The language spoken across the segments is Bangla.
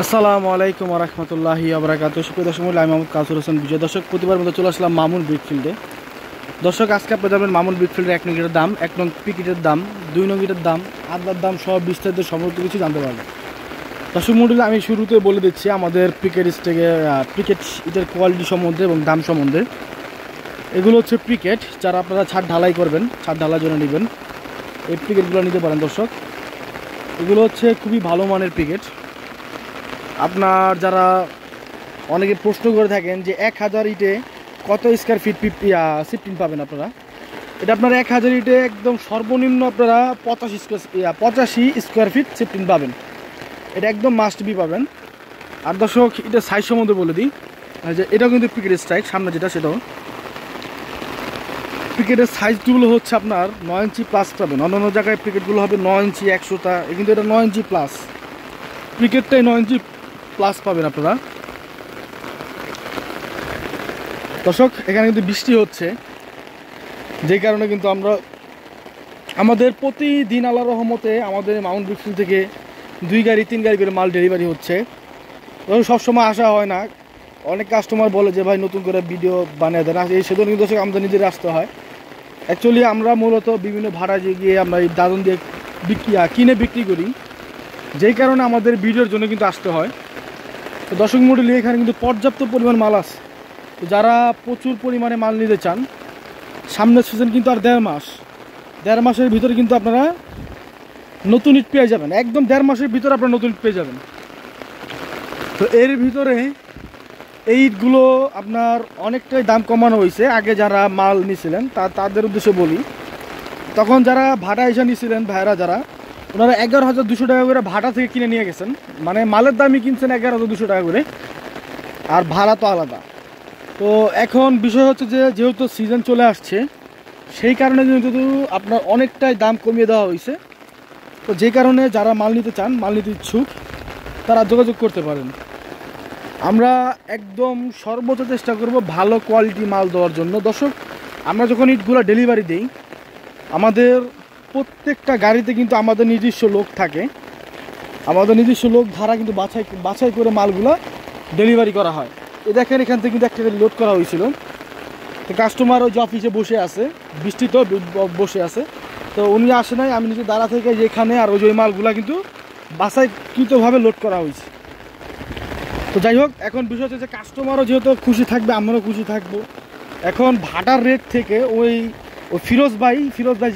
আসসালামু আলাইকুম ওয়া রাহমাতুল্লাহি ওয়া বারাকাতুহু। সুপ্রিয় দর্শক মণ্ডলী, আমি মোহাম্মদ কাসুর হোসেন বিজয়। দর্শক, প্রতিবার মতো চলে আসলাম মামুন ব্রিকফিল্ডে। দর্শক, আজকে আপনারা জানবেন মামুন ব্রিকফিল্ডের 1 নং গেটের দাম, 1 নং পিকেটের দাম, 2 নং গেটের দাম, আড্ডার দাম সহ বিস্তারিত সমস্ত কিছু জানতে পারবেন। দর্শক মণ্ডলী, আমি শুরুতে বলে দিচ্ছি আমাদের পিকেট ইটের কোয়ালিটি সম্বন্ধে এবং দাম সম্বন্ধে। এগুলো হচ্ছে পিকেট, যারা আপনারা ছাদ ঢালাই করবেন, ছাদ ঢালার জন্য নেবেন, এই পিকেটগুলো নিতে পারেন। দর্শক, এগুলো হচ্ছে খুবই ভালো মানের পিকেট। আপনার যারা অনেকে প্রশ্ন করে থাকেন যে 1000 ইটে কত স্কোয়ার ফিট শিফটিং পাবেন আপনারা, এটা আপনার 1000 ইটে একদম সর্বনিম্ন আপনারা 85 স্কোয়ার ফিট শিফটিং পাবেন। এটা একদম মাস্ট বি পাবেন। আর দর্শক, এটা সাইজ সম্বন্ধে বলে দিই যে এটাও কিন্তু পিকেটের স্ট্রাইক, সামনে যেটা সেটাও পিকেটের সাইজগুলো হচ্ছে আপনার 9 ইঞ্চি প্লাস পাবেন। অন্যান্য জায়গায় পিকেটগুলো হবে 9 ইঞ্চি 100টা, কিন্তু এটা 9 ইঞ্চি প্লাস, পিকেটটাই 9 ইঞ্চি প্লাস পাবেন আপনারা। দর্শক, এখানে কিন্তু বৃষ্টি হচ্ছে, যে কারণে কিন্তু আমাদের প্রতিদিন আল্লাহর রহমতে আমাদের মাউন্ট ব্রিকফিল্ড থেকে 2 গাড়ি 3 গাড়ি করে মাল ডেলিভারি হচ্ছে। সবসময় আসা হয় না, অনেক কাস্টমার বলে যে ভাই নতুন করে ভিডিও বানিয়ে দেন, এই সেজন্য কিন্তু দর্শক আমাদের নিজের আসতে হয়। অ্যাকচুয়ালি আমরা মূলত বিভিন্ন ভাড়া গিয়ে আমরা এই দাদন দিয়ে কিনে বিক্রি করি, যেই কারণে আমাদের ভিডিওর জন্য কিন্তু আসতে হয়। তো দর্শক মণ্ডলী, এখানে কিন্তু পর্যাপ্ত পরিমাণ মাল আছে। যারা প্রচুর পরিমাণে মাল নিতে চান, সামনের সিজন কিন্তু আর 1.5 মাসের ভিতরে কিন্তু আপনারা নতুন ইট পেয়ে যাবেন। একদম 1.5 মাসের ভিতরে আপনারা নতুন ইট পেয়ে যাবেন। তো এর ভিতরে এই ইটগুলো আপনার অনেকটাই দাম কমানো হয়েছে। আগে যারা মাল নিয়েছিলেন তাদের উদ্দেশ্যে বলি, তখন যারা ভাড়া এসে নিয়েছিলেন ভাইরা, যারা ওনারা 11,200 টাকা করে ভাড়া থেকে কিনে নিয়ে গেছেন, মানে মালের দামই কিনছেন 11,200 টাকা করে, আর ভাড়া তো আলাদা। তো এখন বিষয় হচ্ছে যে যেহেতু সিজন চলে আসছে, সেই কারণে কিন্তু আপনার অনেকটাই দাম কমিয়ে দেওয়া হয়েছে। তো যে কারণে যারা মাল নিতে চান, মাল নিতে ইচ্ছুক, তারা যোগাযোগ করতে পারেন। আমরা একদম সর্বোচ্চ চেষ্টা করব ভালো কোয়ালিটি মাল দেওয়ার জন্য। দর্শক, আমরা যখন ইটগুলো ডেলিভারি দিই, আমাদের প্রত্যেকটা গাড়িতে কিন্তু আমাদের নিজস্ব লোক থাকে, আমাদের নিজস্ব লোক ধারা কিন্তু বাছাই করে মালগুলো ডেলিভারি করা হয়। এ দেখেন, এখান থেকে কিন্তু একটা গাড়ি লোড করা হয়েছিল। তো কাস্টমার ওই যে অফিসে বসে আছে, বৃষ্টিতেও বসে আছে, তো উনি আসে নাই, আমি নিজে দাঁড়া থেকে যেখানে আর ওই মালগুলা কিন্তু বাছাইকৃতভাবে লোড করা হয়েছে। তো যাই হোক, এখন বিষয় হচ্ছে যে কাস্টমারও যেহেতু খুশি থাকবে, আমরাও খুশি থাকবো। এখন ভাটার রেট থেকে ওই ফিরোজ ভাই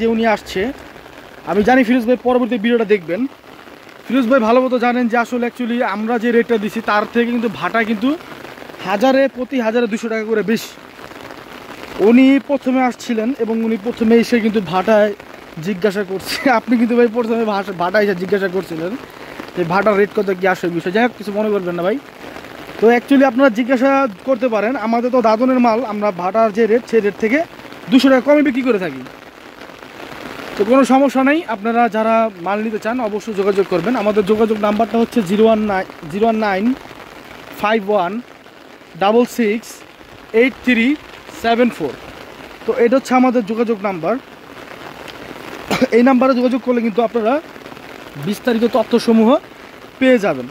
যে উনি আসছে, আমি জানি ফিরোজ ভাই পরবর্তী ভিডিওটা দেখবেন। ফিরোজ ভাই ভালো মতো জানেন যে আসলে অ্যাকচুয়ালি আমরা যে রেটটা দিছি তার থেকে কিন্তু ভাটা কিন্তু প্রতি হাজারে 200 টাকা করে বেশি। উনি প্রথমে আসছিলেন এবং উনি প্রথমে এসে কিন্তু ভাটায় জিজ্ঞাসা করছে, আপনি কিন্তু ভাই প্রথমে ভাটা এসে জিজ্ঞাসা করছিলেন যে ভাটার রেট কত কি আসে বিষয়। যাই হোক, কিছু মনে করবেন না ভাই। তো অ্যাকচুয়ালি আপনারা জিজ্ঞাসা করতে পারেন, আমাদের তো দাদনের মাল আমরা ভাটার যে রেট সেই রেট থেকে 200 টাকা কমে বিক্রি করে থাকি। তো কোনো সমস্যা নেই, আপনারা যারা মাল নিতে চান অবশ্যই যোগাযোগ করবেন। আমাদের যোগাযোগ নাম্বারটা হচ্ছে 01951668374। তো এটা হচ্ছে আমাদের যোগাযোগ নাম্বার। এই নাম্বারে যোগাযোগ করলে কিন্তু আপনারা বিস্তারিত তথ্যসমূহ পেয়ে যাবেন।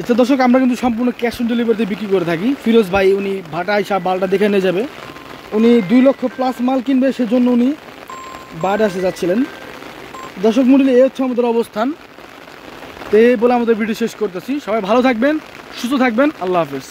এটা দর্শক, আমরা কিন্তু সম্পূর্ণ ক্যাশ অন ডেলিভারিতে বিক্রি করে থাকি। ফিরোজ ভাই উনি ভাটা হিসাব মালটা দেখে নিয়ে যাবে, উনি 2 লক্ষ প্লাস মাল কিনবে, সেজন্য উনি বাইরে আসতে যাচ্ছিলেন। দর্শক মণ্ডলী, এই হচ্ছে আমাদের অবস্থান। তো এই বলে আমাদের ভিডিও শেষ করতেছি। সবাই ভালো থাকবেন, সুস্থ থাকবেন, আল্লাহ হাফেজ।